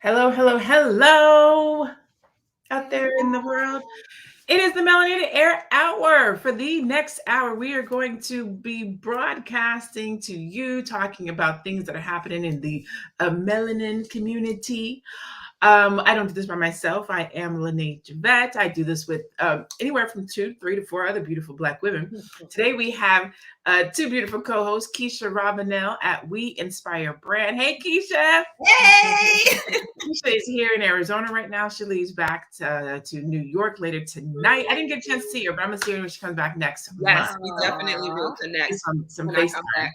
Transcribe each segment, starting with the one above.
Hello, hello, hello out there in the world. It is the Melanated Air Hour. For the next hour, we are going to be broadcasting to you, talking about things that are happening in the melanin community. I don't do this by myself. I am LaNee Javet. I do this with anywhere from 2, 3 to 4 other beautiful Black women. Today we have two beautiful co-hosts, Keisha Ravenell at We Inspire Brand. Hey, Keisha. Hey! Keisha is here in Arizona right now. She leaves back to New York later tonight. I didn't get a chance to see her, but I'm going to see her when she comes back next Yes, month. we definitely will connect Some when I FaceTime. come back.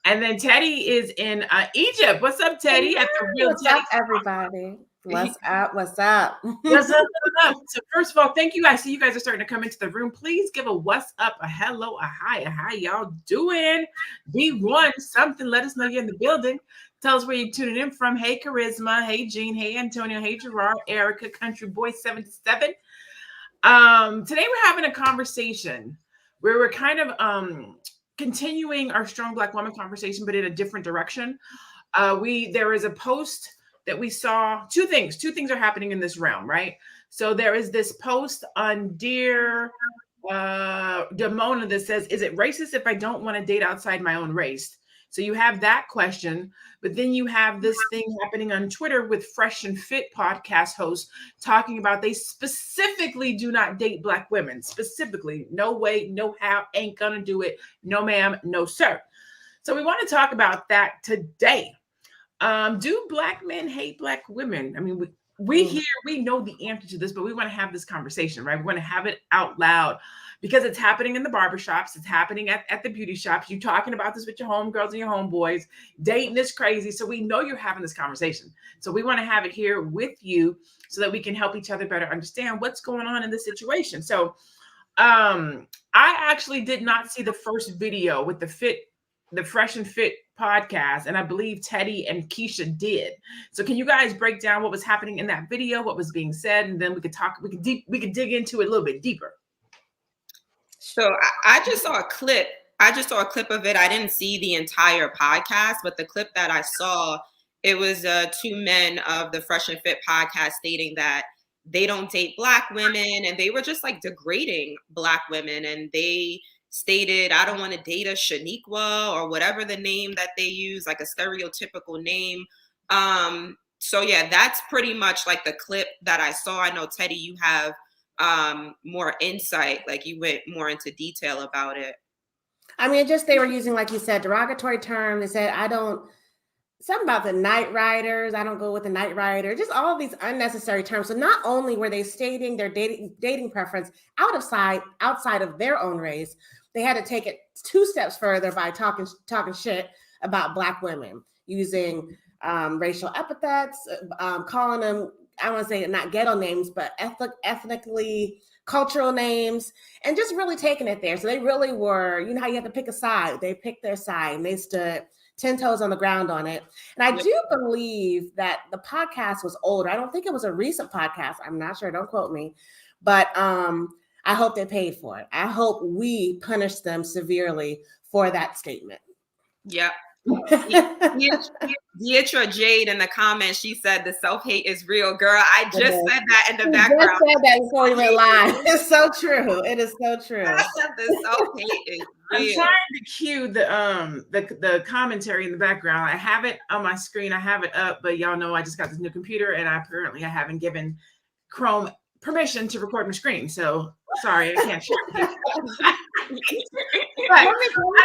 And then Teddy is in Egypt. What's up, Teddy? At the real What's Teddy. up, everybody? What's up? What's up? What's up? What's up? So first of all, thank you. I see you guys are starting to come into the room. Please give a what's up, a hello, a hi, how y'all doing? B1 something. Let us know you're in the building. Tell us where you're tuning in from. Hey, Charisma. Hey, Jean. Hey, Antonio. Hey, Gerard. Erica. Country Boy 77. Today we're having a conversation where we're kind of continuing our strong Black woman conversation, but in a different direction. There is a post that we saw. Two things are happening in this realm, right? So there is this post on Dear Damona that says, is it racist if I don't want to date outside my own race? So you have that question, but then you have this thing happening on Twitter with Fresh and Fit podcast hosts talking about they specifically do not date Black women. Specifically, no way, no how, ain't gonna do it. No ma'am, no sir. So we want to talk about that today. Do Black men hate Black women? I mean, we know the answer to this, but we want to have this conversation, right? We want to have it out loud because it's happening in the barbershops. It's happening at the beauty shops. You're talking about this with your homegirls and your homeboys. Dating is crazy. So we know you're having this conversation. So we want to have it here with you so that we can help each other better understand what's going on in this situation. So I actually did not see the first video with the Fresh and Fit podcast, and I believe Teddy and Keisha did. So can you guys break down what was happening in that video, what was being said, and then we could dig into it a little bit deeper. So I just saw a clip. I just saw a clip of it. I didn't see the entire podcast, but the clip that I saw, it was two men of the Fresh and Fit podcast stating that they don't date Black women, and they were just like degrading Black women, and they stated, I don't want to date a Shaniqua or whatever the name that they use, like a stereotypical name. So yeah, that's pretty much like the clip that I saw. I know, Teddy, you have more insight, like you went more into detail about it. I mean, just they were using, like you said, derogatory terms. They said, something about the night riders. I don't go with the night rider. Just all of these unnecessary terms. So not only were they stating their dating preference outside of their own race, they had to take it 2 steps further by talking shit about Black women, using racial epithets, calling them, I want to say not ghetto names, but ethnically cultural names, and just really taking it there. So they really were, you know how you have to pick a side. They picked their side and they stood 10 toes on the ground on it. And I do believe that the podcast was older. I don't think it was a recent podcast. I'm not sure. Don't quote me. But I hope they paid for it. I hope we punish them severely for that statement. Yep. Deidre Jade in the comments, she said the self-hate is real, girl. I just said that in the background. Just said that before we went live. It's so true. It is so true. The self-hate is real. I'm trying to cue the commentary in the background. I have it on my screen. I have it up, but y'all know I just got this new computer, and I haven't given Chrome permission to record my screen. So sorry, I can't share it. Let me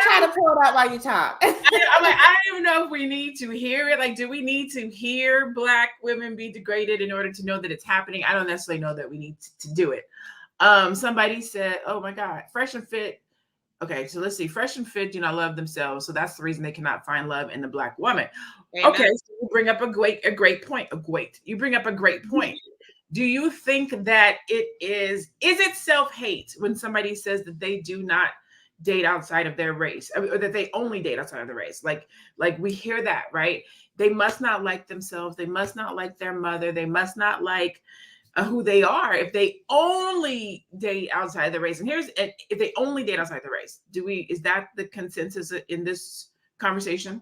try to pull it out while you talk. I don't even know if we need to hear it. Like, do we need to hear Black women be degraded in order to know that it's happening? I don't necessarily know that we need to do it. Somebody said, oh my God, Fresh and Fit. Okay, so let's see. Fresh and Fit do not love themselves. So that's the reason they cannot find love in the Black woman. Amen. Okay, so you bring up a great point. You bring up a great point. Do you think that is it self-hate when somebody says that they do not date outside of their race, or that they only date outside of the race? Like we hear that, right? They must not like themselves. They must not like their mother. They must not like who they are if they only date outside the race. And if they only date outside the race, is that the consensus in this conversation?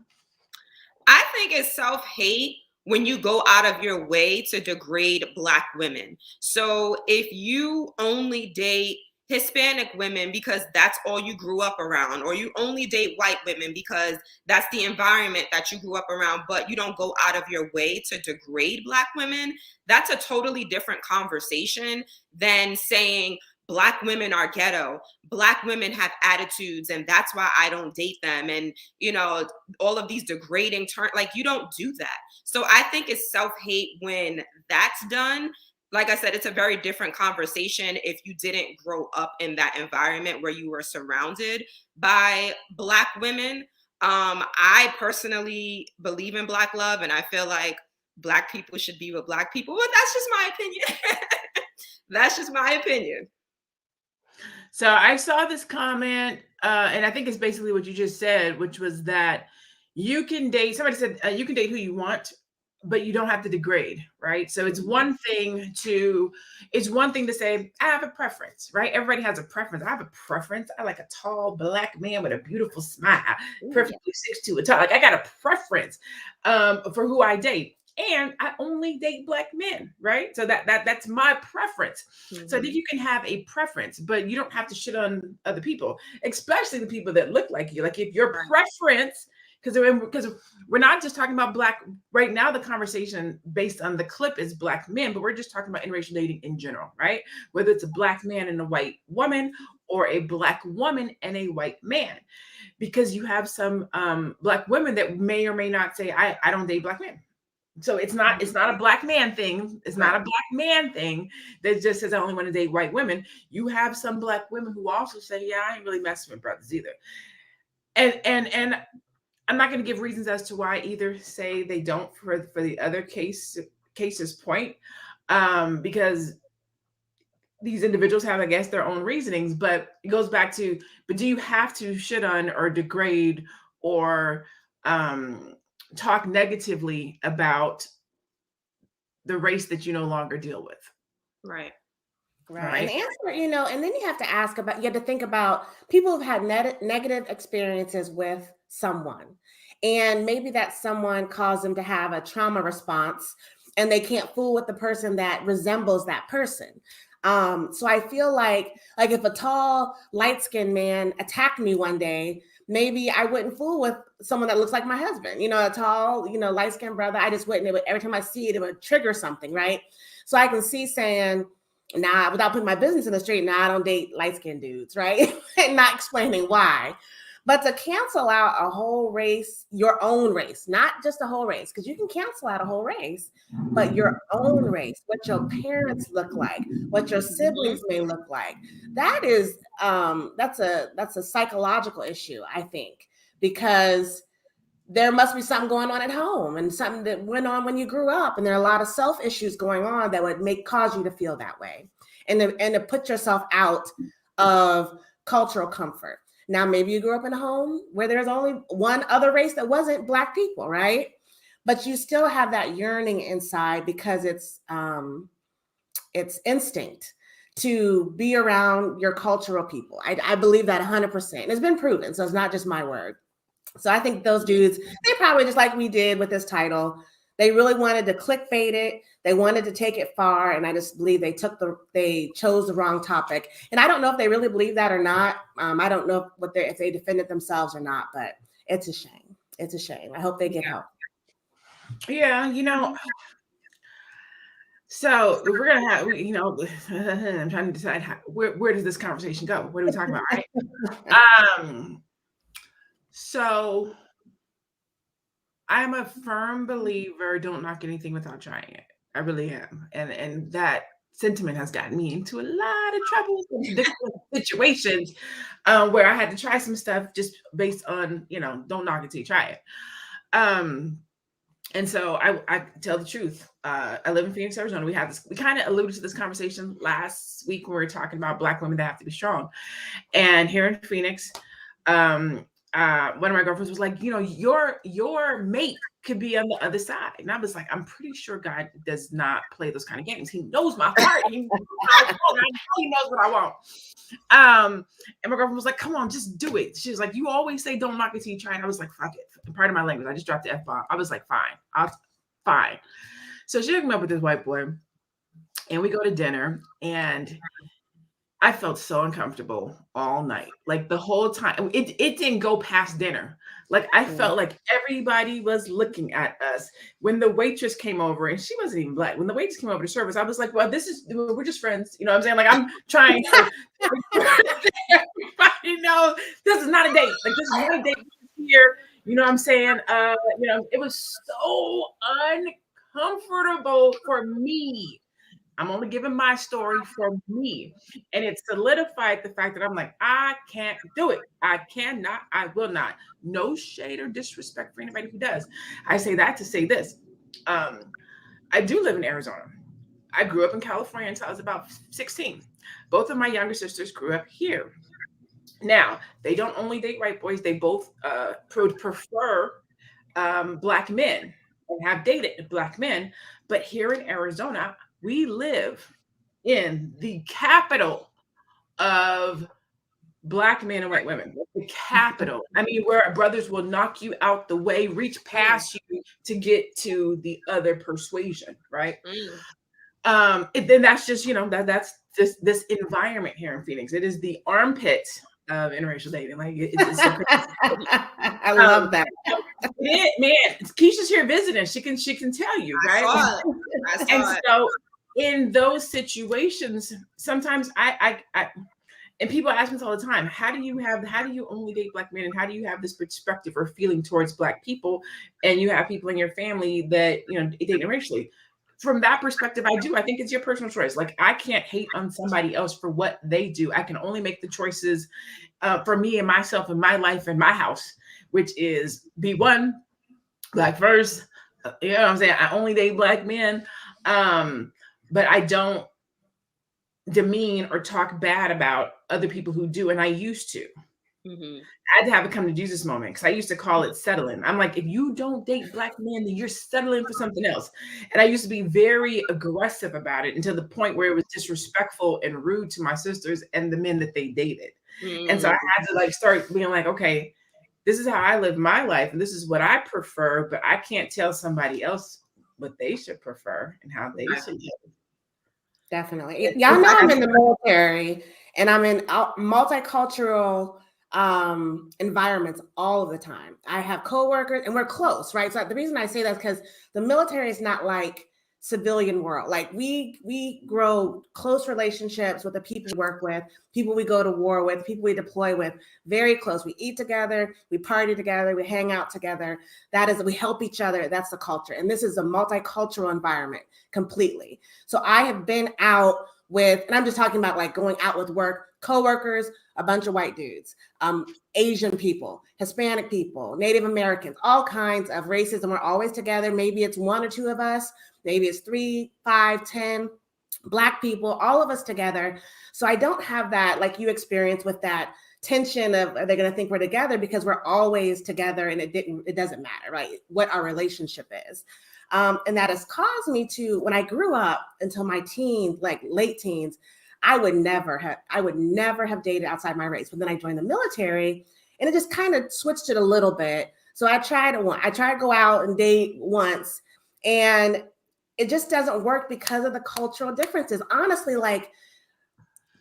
I think it's self-hate when you go out of your way to degrade Black women. So if you only date Hispanic women because that's all you grew up around, or you only date white women because that's the environment that you grew up around, but you don't go out of your way to degrade Black women, that's a totally different conversation than saying Black women are ghetto, Black women have attitudes, and that's why I don't date them. And, you know, all of these degrading terms, like, you don't do that. So I think it's self-hate when that's done. Like I said, it's a very different conversation if you didn't grow up in that environment where you were surrounded by Black women. I personally believe in Black love, and I feel like Black people should be with Black people, but that's just my opinion. That's just my opinion. So I saw this comment, and I think it's basically what you just said, which was that you can date, somebody said you can date who you want, but you don't have to degrade, right? So it's one thing to say, I have a preference, right? Everybody has a preference. I have a preference. I like a tall Black man with a beautiful smile, perfectly 6'2" and tall. Like, I got a preference for who I date. And I only date Black men, right? So that's my preference. So I think you can have a preference, but you don't have to shit on other people, especially the people that look like you. Like, if your preference, because we're not just talking about Black right now, the conversation based on the clip is Black men, but we're just talking about interracial dating in general, right? Whether it's a Black man and a white woman, or a Black woman and a white man, because you have some Black women that may or may not say, I don't date Black men. So it's not a Black man thing. It's not a Black man thing that just says I only want to date white women. You have some Black women who also say, yeah, I ain't really messing with brothers either. And I'm not going to give reasons as to why either say they don't for the other case's point, because these individuals have, I guess, their own reasonings. But it goes back to, but do you have to shit on or degrade or talk negatively about the race that you no longer deal with? Right. And the answer, you know, and then you have to ask about, you have to think about people who've had negative experiences with someone, and maybe that someone caused them to have a trauma response, and they can't fool with the person that resembles that person. So I feel like if a tall, light-skinned man attacked me one day, maybe I wouldn't fool with someone that looks like my husband, you know, a tall, you know, light-skinned brother. I just wouldn't. Every time I see it, it would trigger something, right? So I can see saying, nah, without putting my business in the street, nah, I don't date light-skinned dudes, right? And not explaining why. But to cancel out a whole race, your own race, not just a whole race, because you can cancel out a whole race, but your own race, what your parents look like, what your siblings may look like, that is that's a psychological issue, I think, because there must be something going on at home and something that went on when you grew up, and there are a lot of self issues going on that would cause you to feel that way, and to put yourself out of cultural comfort. Now, maybe you grew up in a home where there's only one other race that wasn't Black people, right? But you still have that yearning inside because it's instinct to be around your cultural people. I believe that 100%. And it's been proven, so it's not just my word. So I think those dudes, they probably, just like we did with this title, they really wanted to clickbait it. They wanted to take it far, and I just believe they chose the wrong topic. And I don't know if they really believe that or not. I don't know if they defended themselves or not, but it's a shame. It's a shame. I hope they get help. Yeah, you know. So we're gonna have, you know, I'm trying to decide where does this conversation go? What are we talking about, right? So I'm a firm believer, don't knock anything without trying it. I really am. And that sentiment has gotten me into a lot of trouble in different situations where I had to try some stuff just based on, you know, don't knock it till you try it. And so I tell the truth. I live in Phoenix, Arizona. We kind of alluded to this conversation last week when we were talking about Black women that have to be strong. And here in Phoenix, one of my girlfriends was like, you know, your mate could be on the other side. And I was like, I'm pretty sure God does not play those kind of games. He knows my heart. He knows what I want. And my girlfriend was like, come on, just do it. She was like, you always say don't knock it till you try. And I was like, fuck it. And part of my language, I just dropped the F-bomb. I was like, fine. Fine. So she hooked me up with this white boy, and we go to dinner, and I felt so uncomfortable all night. Like the whole time. It didn't go past dinner. Like I felt like everybody was looking at us. When the waitress came over, and she wasn't even black. When the waitress came over to service, I was like, well, we're just friends. You know what I'm saying? Like I'm trying to everybody know this is not a date. Like this is not a date here. You know what I'm saying? It was so uncomfortable for me. I'm only giving my story for me. And it solidified the fact that I'm like, I can't do it. I cannot. I will not. No shade or disrespect for anybody who does. I say that to say this. I do live in Arizona. I grew up in California until I was about 16. Both of my younger sisters grew up here. Now, they don't only date white boys. They both prefer Black men and have dated Black men. But here in Arizona, we live in the capital of Black men and white women. The capital. I mean, where brothers will knock you out the way, reach past you to get to the other persuasion, right? Then that's just, that's just this environment here in Phoenix. It is the armpit of interracial dating. Like it's so crazy. I love that. Man, Keisha's here visiting. She can tell you, right? I saw it. So in those situations, sometimes I and people ask me this all the time, how do you only date Black men, and how do you have this perspective or feeling towards Black people, and you have people in your family that date interracially? From that perspective, I think it's your personal choice. Like I can't hate on somebody else for what they do. I can only make the choices for me and myself and my life and my house, which is be one, Black first. You know what I'm saying? I only date Black men. But I don't demean or talk bad about other people who do. And I used to. I had to have a come to Jesus moment, because I used to call it settling. I'm like, if you don't date Black men, then you're settling for something else. And I used to be very aggressive about it, until the point where it was disrespectful and rude to my sisters and the men that they dated. And so I had to start being like, okay, this is how I live my life, and this is what I prefer, but I can't tell somebody else what they should prefer and how they should live. Definitely. Y'all know I'm in the military, and I'm in multicultural environments all of the time. I have coworkers, and we're close, right? So the reason I say that is because the military is not like civilian world. Like we grow close relationships with the people we work with, people we go to war with, people we deploy with, very close. We eat together, we party together, we hang out together. We help each other. That's the culture. And this is a multicultural environment completely. So I have been out with, and I'm just talking about like going out with work, coworkers, a bunch of white dudes, Asian people, Hispanic people, Native Americans, all kinds of races. And we're always together. Maybe it's one or two of us. Maybe it's 3, 5, 10 Black people, all of us together. So I don't have that like you experience with that tension of, are they going to think we're together? Because we're always together, and it doesn't matter, right? What our relationship is. And that has caused me to, when I grew up until my teens, like late teens, I would never have dated outside my race. But then I joined the military, and it just kind of switched it a little bit. So I tried to go out and date once, and it just doesn't work because of the cultural differences. Honestly, like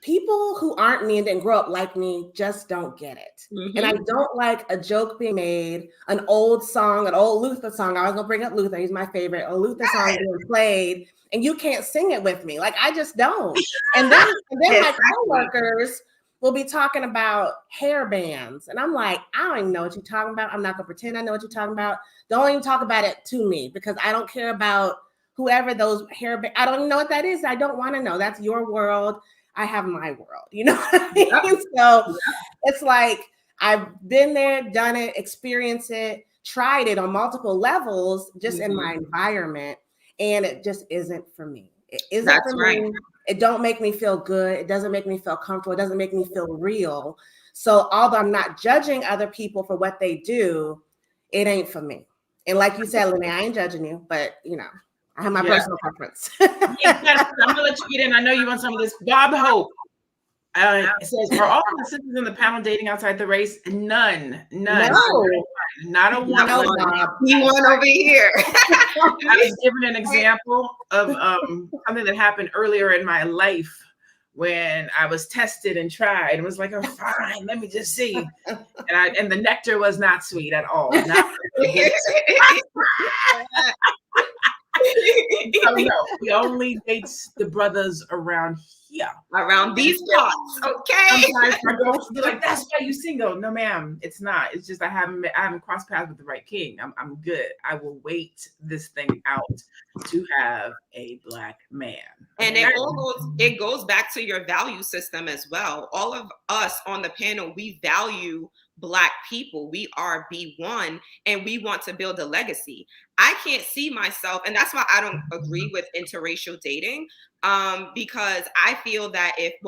people who aren't me and didn't grow up like me just don't get it. And I don't like a joke being made, an old Luther song. I was gonna bring up Luther, he's my favorite. A Luther song being played, and you can't sing it with me. Like I just don't. And then my coworkers will be talking about hair bands. And I'm like, I don't even know what you're talking about. I'm not gonna pretend I know what you're talking about. Don't even talk about it to me, because I don't care about whoever those hair bands. I don't even know what that is. I don't want to know. That's your world. I have my world. You know what I mean? So it's like, I've been there, done it, experienced it, tried it on multiple levels, just in my environment. And it just isn't for me. It isn't for me. It don't make me feel good. It doesn't make me feel comfortable. It doesn't make me feel real. So although I'm not judging other people for what they do, it ain't for me. And like you said, LaNee, I ain't judging you, but I have my personal preference. I'm gonna let you get in. I know you want some of this. Bob Hope it says, are all the sisters in the panel dating outside the race? None. No. not a one. No, He won over here. I was given an example of something that happened earlier in my life when I was tested and tried. It was like, oh, fine, let me just see. And the nectar was not sweet at all. Not so no, we only date the brothers around here. Around these parts, okay? Sometimes my girls be like, "That's why you single." No, ma'am, it's not. It's just I haven't crossed paths with the right king. I'm good. I will wait this thing out to have a black man. And it goes back to your value system as well. All of us on the panel, we value Black people. We are B1 and we want to build a legacy. I can't see myself, and that's why I don't agree with interracial dating, because I feel that it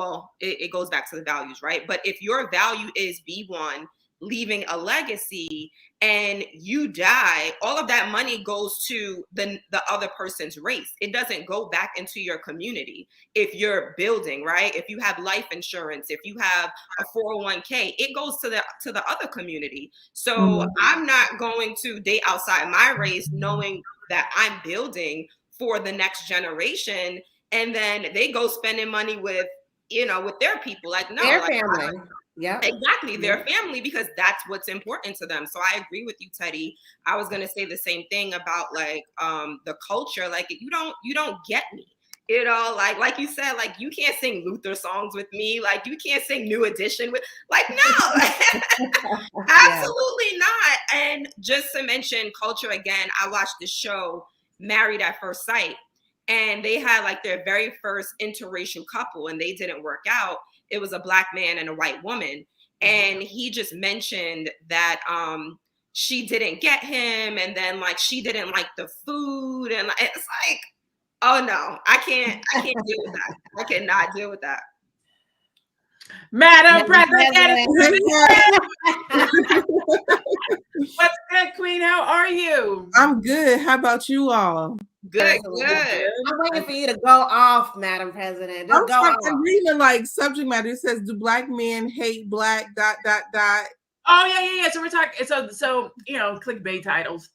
goes back to the values, right? But if your value is B1, leaving a legacy, and you die, all of that money goes to the other person's race. It doesn't go back into your community. If you're building, right? If you have life insurance, if you have a 401k, it goes to the other community. So I'm not going to date outside my race knowing that I'm building for the next generation, and then they go spending money with their people. Like, no, their family. Yeah, exactly, their family, because that's what's important to them. So I agree with you, Teddy. I was gonna say the same thing about like the culture. Like, you don't get me. Like you said, like, you can't sing Luther songs with me. Like, you can't sing New Edition with, like, no, absolutely not. And just to mention culture again, I watched the show Married at First Sight, and they had like their very first interracial couple, and they didn't work out. It was a Black man and a white woman. And he just mentioned that she didn't get him, and then like she didn't like the food, and it's like, oh no, I can't deal with that. I cannot deal with that. Madam President. What's good, Queen? How are you? I'm good. How about you all? Good. I'm waiting for you to go off, Madam President. I'm reading like subject matter. It says, "Do Black men hate Black ... Oh yeah. So we're talking. So clickbait titles.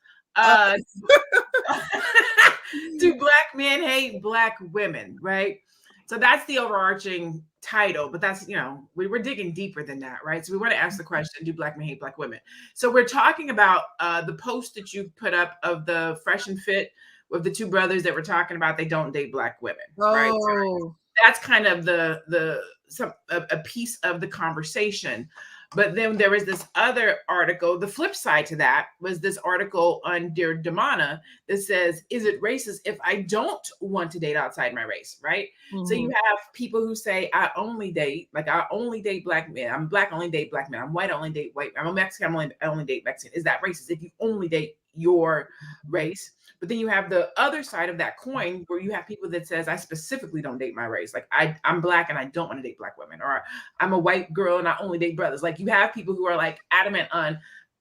Do Black men hate Black women? Right. So that's the overarching title, but that's, we're digging deeper than that, right? So we want to ask the question, do Black men hate Black women? So we're talking about the post that you put up of the Fresh and Fit with the two brothers that were talking about they don't date Black women, right? So that's kind of a piece of the conversation. But then there was this other article. The flip side to that was this article on Dear Damona that says, is it racist if I don't want to date outside my race, right? So you have people who say, I only date Black men. I'm Black, I only date Black men. I'm white, I only date white. I'm a Mexican, I only date Mexican. Is that racist if you only date your race? But then you have the other side of that coin where you have people that says, I specifically don't date my race. Like I'm Black and I don't want to date Black women, or I'm a white girl and I only date brothers. Like, you have people who are like adamant on,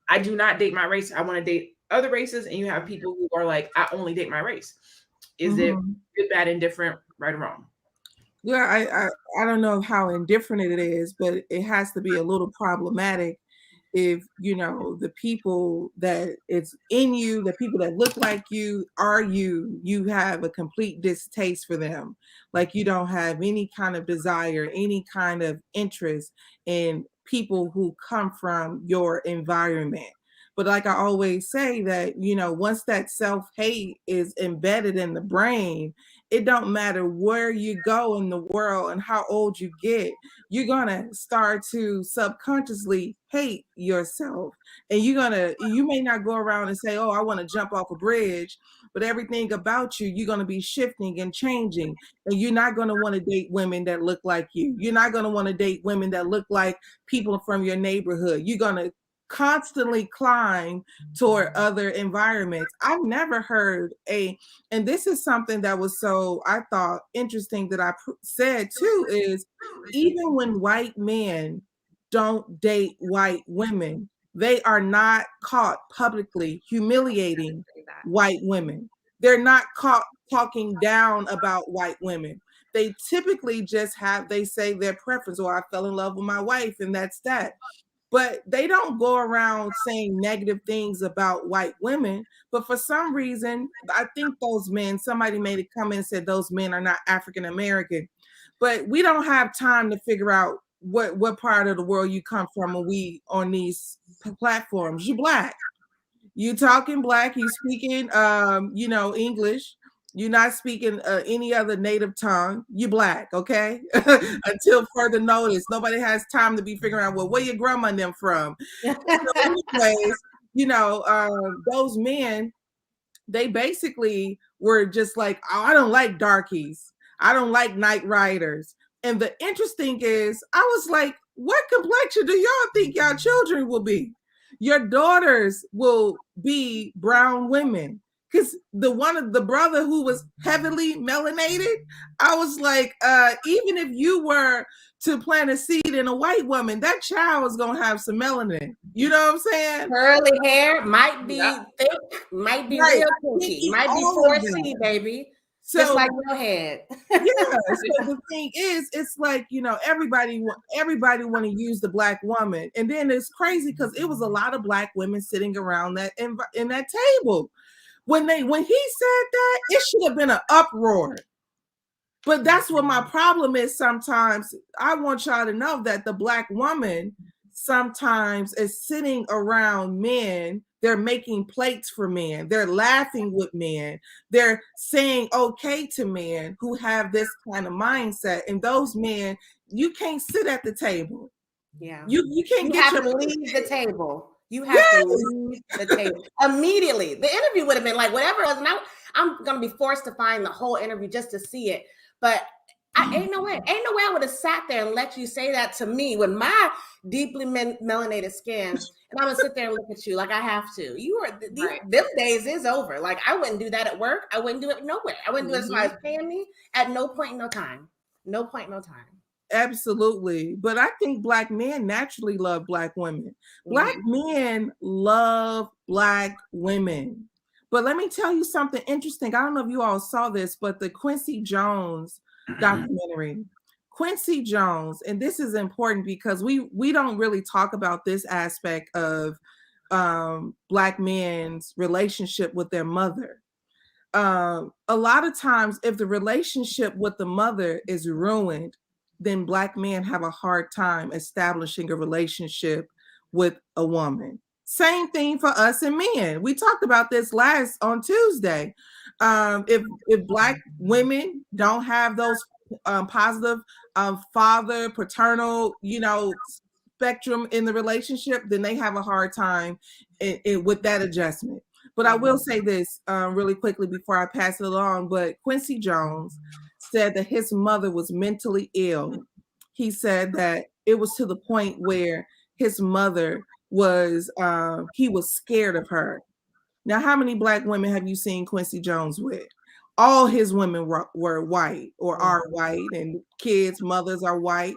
I do not date my race. I want to date other races. And you have people who are like, I only date my race. Is it good, bad, indifferent, right or wrong? Yeah, I don't know how indifferent it is, but it has to be a little problematic if the people that it's in you, the people that look like you are you have a complete distaste for them. Like, you don't have any kind of desire, any kind of interest in people who come from your environment. But like I always say, that once that self-hate is embedded in the brain, it don't matter where you go in the world and how old you get, you're gonna start to subconsciously hate yourself. And you may not go around and say, oh, I want to jump off a bridge, but everything about you're gonna be shifting and changing. And you're not gonna want to date women that look like you. You're not gonna want to date women that look like people from your neighborhood. You're gonna constantly climb toward other environments. I've never heard and this is something that was so, I thought, interesting that I said too, is even when white men don't date white women, they are not caught publicly humiliating white women. They're not caught talking down about white women. They typically just they say their preference, or I fell in love with my wife and that's that. but they don't go around saying negative things about white women. But for some reason, I think those men, somebody made a comment and said those men are not African American. But we don't have time to figure out what part of the world you come from when we on these platforms. You Black. You talking Black, you speaking English. You're not speaking any other native tongue. You Black, okay? Until further notice. Nobody has time to be figuring out, well, where your grandma and them from? So anyways, those men, they basically were just like, oh, I don't like darkies. I don't like night riders. And the interesting is, I was like, what complexion do y'all think y'all children will be? Your daughters will be brown women. Because the brother who was heavily melanated, I was like, even if you were to plant a seed in a white woman, that child is gonna have some melanin. You know what I'm saying? Curly hair might be thick, might be real kinky, might be 4C, baby. So, just like your head. Yeah. So the thing is, it's like, everybody want to use the Black woman, and then it's crazy because it was a lot of Black women sitting around that in that table. When he said that, it should have been an uproar. But that's what my problem is. Sometimes I want y'all to know that the Black woman sometimes is sitting around men. They're making plates for men. They're laughing with men. They're saying okay to men who have this kind of mindset. And those men, you can't sit at the table. Yeah. You can't have to leave the table. You have to leave the table immediately. The interview would have been like whatever it was. And I'm going to be forced to find the whole interview just to see it. But ain't no way I would have sat there and let you say that to me with my deeply melanated skin. And I'm going to sit there and look at you like I have to. Them days is over. Like I wouldn't do that at work. I wouldn't do it nowhere. I wouldn't do it if somebody was paying me at no point, no time. No point, no time. Absolutely. But I think Black men naturally love Black women. Black men love Black women. But let me tell you something interesting. I don't know if you all saw this, but the Quincy Jones documentary. Quincy Jones, and this is important because we don't really talk about this aspect of Black men's relationship with their mother. A lot of times, if the relationship with the mother is ruined, then Black men have a hard time establishing a relationship with a woman. Same thing for us and men. We talked about this last on Tuesday. If Black women don't have those positive father, paternal, spectrum in the relationship, then they have a hard time with that adjustment. But I will say this really quickly before I pass it along. But Quincy Jones said that his mother was mentally ill. He said that it was to the point where his mother was, he was scared of her. Now, how many Black women have you seen Quincy Jones with? All his women were white or are white, and kids' mothers are white.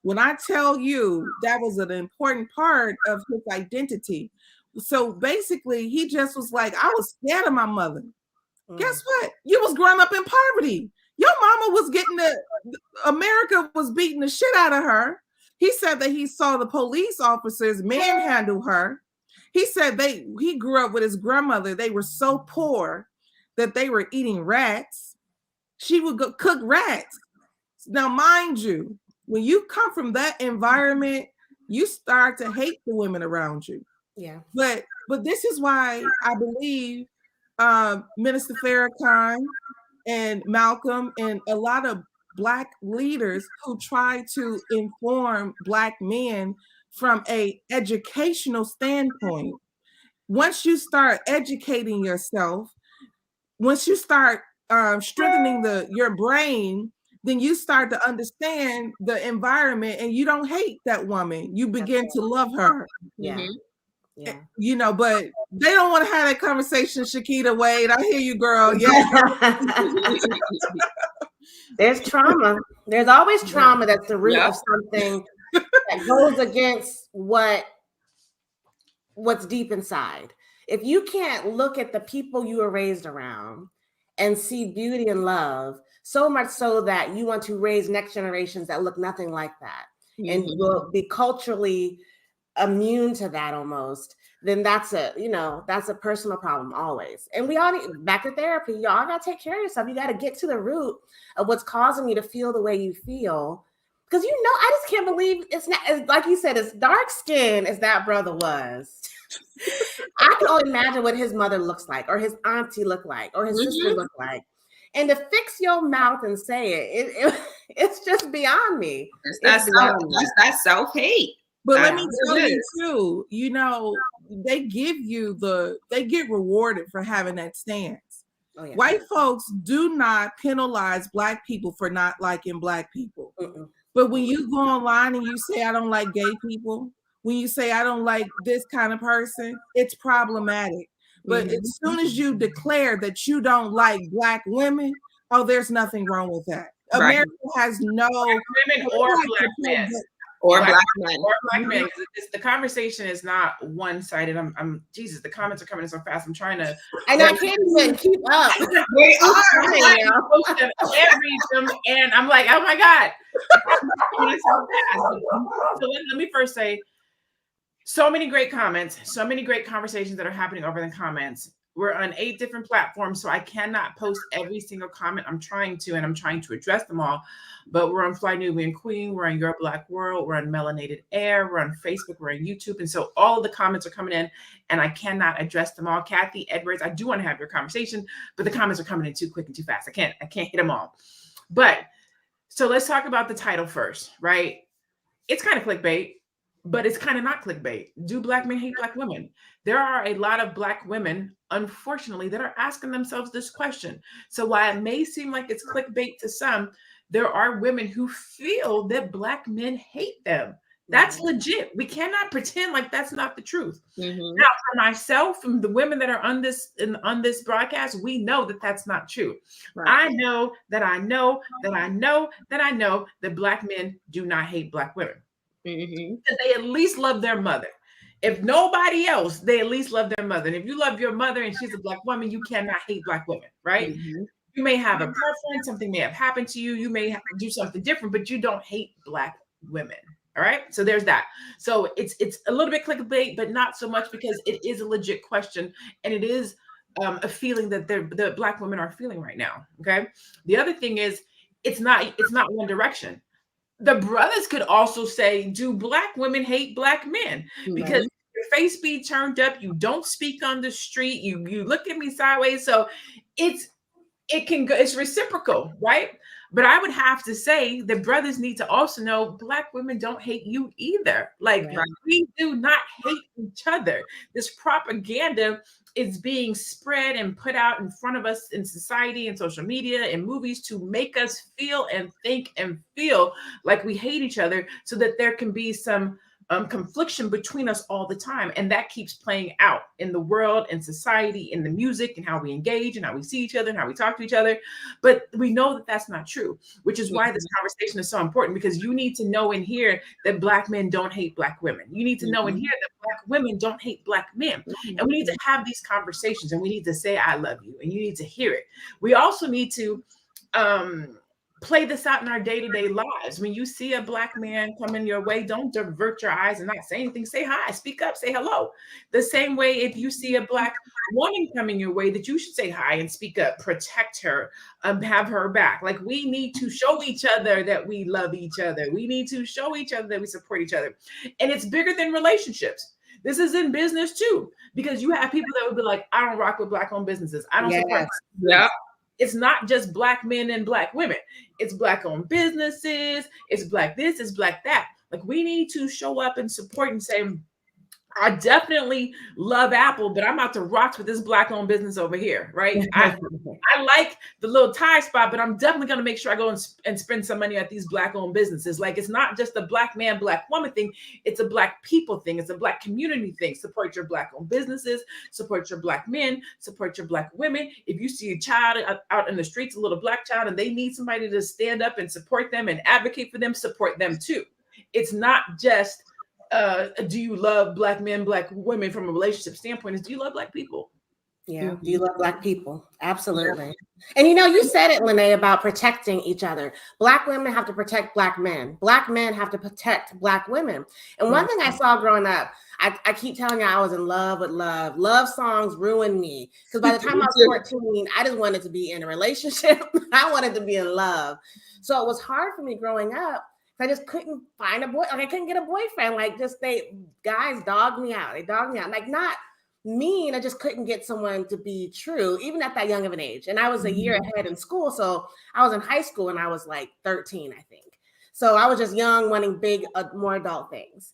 When I tell you that was an important part of his identity. So basically, he just was like, I was scared of my mother. Guess what? You was growing up in poverty. Your mama was America was beating the shit out of her. He said that he saw the police officers manhandle her. He said he grew up with his grandmother. They were so poor that they were eating rats. She would go cook rats. Now, mind you, when you come from that environment, you start to hate the women around you. Yeah. But this is why I believe Minister Farrakhan and Malcolm and a lot of Black leaders who try to inform Black men from an educational standpoint. Once you start educating yourself, once you start strengthening your brain, then you start to understand the environment and you don't hate that woman. You begin to love her. Yeah. Yeah. But they don't want to have that conversation, Shakita Wade. I hear you, girl. Yeah. There's trauma. There's always trauma that's the root of something that goes against what's deep inside. If you can't look at the people you were raised around and see beauty and love, so much so that you want to raise next generations that look nothing like that, and will be culturally immune to that almost, then that's a personal problem always. And we all need back to therapy. Y'all gotta take care of yourself. You gotta get to the root of what's causing you to feel the way you feel. Because I just can't believe it's not, like you said, as dark skinned as that brother was. I can only imagine what his mother looks like, or his auntie looked like, or his sister looked like. And to fix your mouth and say it's just beyond me. That's that self-hate. But let me tell you too, they get rewarded for having that stance. Oh, yeah. White folks do not penalize Black people for not liking Black people. Mm-mm. But when you go online and you say, I don't like gay people, when you say, I don't like this kind of person, it's problematic. But as soon as you declare that you don't like Black women, there's nothing wrong with that. Right. America has no women or Black men. Black men. The conversation is not one-sided. I'm Jesus. The comments are coming in so fast. I'm trying to. And I can't even keep up. They are. And read them, and I'm like, oh my God. So let me first say, so many great comments, so many great conversations that are happening over the comments. We're on 8 different platforms, so I cannot post every single comment. I'm trying to address them all. But we're on Fly Nubian Queen, we're on Your Black World, we're on Melanated Air, we're on Facebook, we're on YouTube. And so all of the comments are coming in, and I cannot address them all. Kathy Edwards, I do want to have your conversation, but the comments are coming in too quick and too fast. I can't hit them all. But so let's talk about the title first, right? It's kind of clickbait, but it's kind of not clickbait. Do Black men hate Black women? There are a lot of Black women, unfortunately, that are asking themselves this question. So while it may seem like it's clickbait to some, there are women who feel that Black men hate them. That's legit. We cannot pretend like that's not the truth. Mm-hmm. Now, for myself and the women that are on this broadcast, we know that that's not true. Right. I know that Black men do not hate Black women. Mm-hmm. They at least love their mother. If nobody else, they at least love their mother. And if you love your mother and she's a Black woman, you cannot hate Black women, right? Mm-hmm. You may have a preference, something may have happened to you, you may have to do something different, but you don't hate Black women. All right. So there's that. So it's a little bit clickbait, but not so much, because it is a legit question, and it is a feeling that the Black women are feeling right now. Okay. The other thing is, it's not one direction. The brothers could also say, do Black women hate Black men? Because your face be turned up, you don't speak on the street, you look at me sideways. So it's reciprocal, right? But I would have to say the brothers need to also know Black women don't hate you either. Like, we do not hate each other. This propaganda is being spread and put out in front of us in society and social media and movies to make us feel and think and feel like we hate each other, so that there can be some confliction between us all the time. And that keeps playing out in the world and society, in the music, and how we engage and how we see each other and how we talk to each other. But we know that that's not true, which is why this conversation is so important, because you need to know and hear that Black men don't hate Black women. You need to know and hear that Black women don't hate Black men. And we need to have these conversations, and we need to say, I love you, and you need to hear it. We also need to play this out in our day-to-day lives. When you see a Black man coming your way, don't divert your eyes and not say anything. Say hi, speak up, say hello. The same way, if you see a Black woman coming your way, that you should say hi and speak up, protect her, have her back. Like, we need to show each other that we love each other. We need to show each other that we support each other. And it's bigger than relationships. This is in business too, because you have people that would be like, I don't rock with Black-owned businesses. I don't support. Yeah. It's not just Black men and Black women. It's Black-owned businesses. It's Black this, it's Black that. Like, we need to show up and support and say, I definitely love Apple, but I'm about to rock with this Black-owned business over here, right? I like the little tie spot, but I'm definitely going to make sure I go and spend some money at these Black-owned businesses. Like, it's not just a Black man, Black woman thing. It's a Black people thing. It's a Black community thing. Support your Black-owned businesses. Support your Black men. Support your Black women. If you see a child out in the streets, a little Black child, and they need somebody to stand up and support them and advocate for them, support them too. It's not just do you love Black men, Black women from a relationship standpoint? Is, do you love Black people? Yeah. Do you love Black people? Absolutely. And you said it, LaNee, about protecting each other. Black women have to protect Black men. Black men have to protect Black women. And one thing I saw growing up, I keep telling you I was in love with love. Love songs ruined me. Because by the time I was 14, I just wanted to be in a relationship. I wanted to be in love. So it was hard for me growing up. I just couldn't find a boy. Like I couldn't get a boyfriend. Like guys dogged me out. They dogged me out. Like not mean. I just couldn't get someone to be true, even at that young of an age. And I was a year ahead in school. So I was in high school and I was like 13, I think. So I was just young, wanting big, more adult things.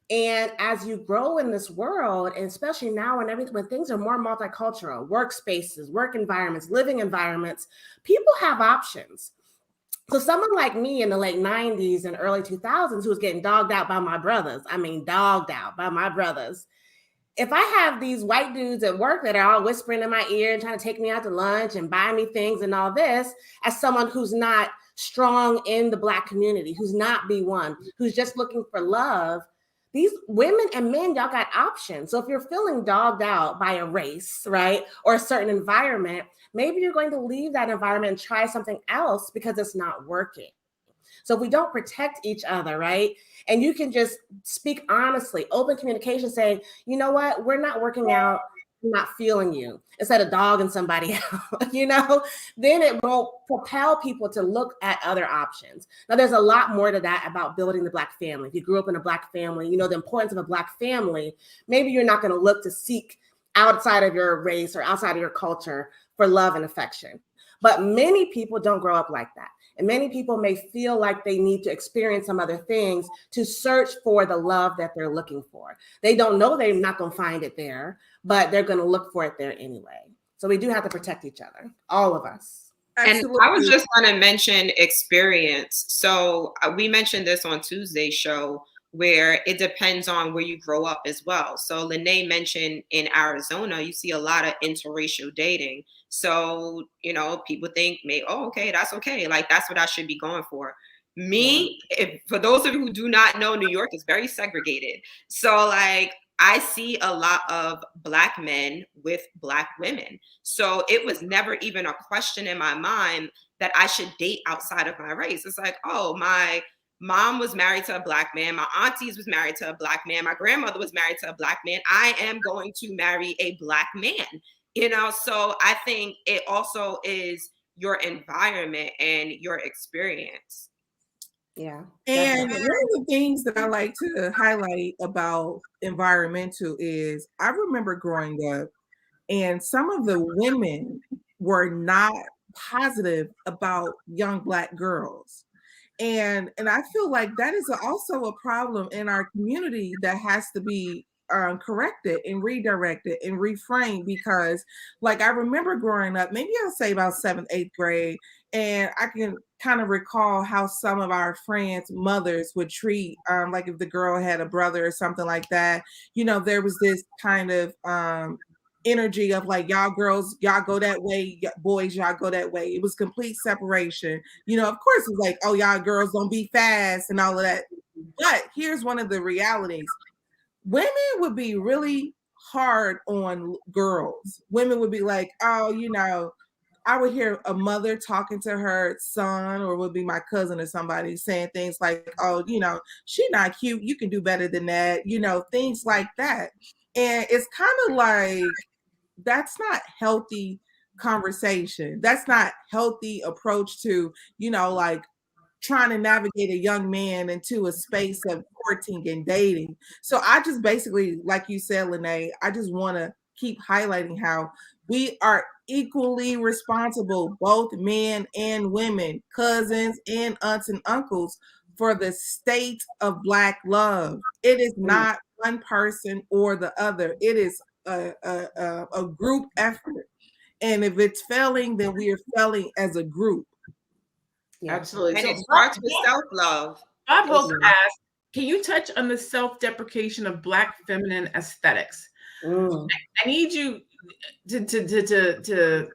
And as you grow in this world, and especially now when things are more multicultural, workspaces, work environments, living environments, people have options. So someone like me in the late 90s and early 2000s who was getting dogged out by my brothers, dogged out by my brothers. If I have these white dudes at work that are all whispering in my ear and trying to take me out to lunch and buy me things and all this, as someone who's not strong in the Black community, who's not B1, who's just looking for love, these women and men, y'all got options. So if you're feeling dogged out by a race, right, or a certain environment, maybe you're going to leave that environment and try something else because it's not working. So if we don't protect each other, right, and you can just speak honestly, open communication, saying, you know what, we're not working out, I'm not feeling you, instead of dogging somebody out, then it will propel people to look at other options. Now, there's a lot more to that about building the Black family. If you grew up in a Black family, the importance of a Black family, maybe you're not going to look to seek outside of your race or outside of your culture for love and affection. But many people don't grow up like that. And many people may feel like they need to experience some other things to search for the love that they're looking for. They don't know they're not going to find it there, but they're going to look for it there anyway. So we do have to protect each other, all of us. And I was just going to mention experience. So we mentioned this on Tuesday's show, where it depends on where you grow up as well. So LaNee mentioned in Arizona, you see a lot of interracial dating. So, people think, okay, that's okay. Like, that's what I should be going for. For those of you who do not know, New York is very segregated. So like, I see a lot of Black men with Black women. So it was never even a question in my mind that I should date outside of my race. It's like, oh, my mom was married to a Black man. My aunties was married to a Black man. My grandmother was married to a Black man. I am going to marry a Black man, So I think it also is your environment and your experience. Yeah. And one of the things that I like to highlight about environmental is I remember growing up and some of the women were not positive about young Black girls. And I feel like that is also a problem in our community that has to be corrected and redirected and reframed, because like I remember growing up, maybe I'll say about 7th, 8th grade, and I can kind of recall how some of our friends' mothers would treat like if the girl had a brother or something like that, there was this kind of energy of like, y'all girls, y'all go that way, boys, y'all go that way. It was complete separation. Of course it's like, oh, y'all girls don't be fast and all of that. But here's one of the realities. Women would be really hard on girls. Women would be like, oh, I would hear a mother talking to her son, or would be my cousin or somebody saying things like, oh, she's not cute, you can do better than that, things like that. And it's kind of like, that's not healthy conversation. That's not healthy approach to, like trying to navigate a young man into a space of courting and dating. So I just basically, like you said, LaNee, I just want to keep highlighting how we are equally responsible, both men and women, cousins and aunts and uncles, for the state of Black love. It is not one person or the other. It is a group effort. And if it's failing, then we are failing as a group. Yeah. Absolutely. And it starts with self-love. Bob Hope asked, can you touch on the self-deprecation of Black feminine aesthetics? I need you to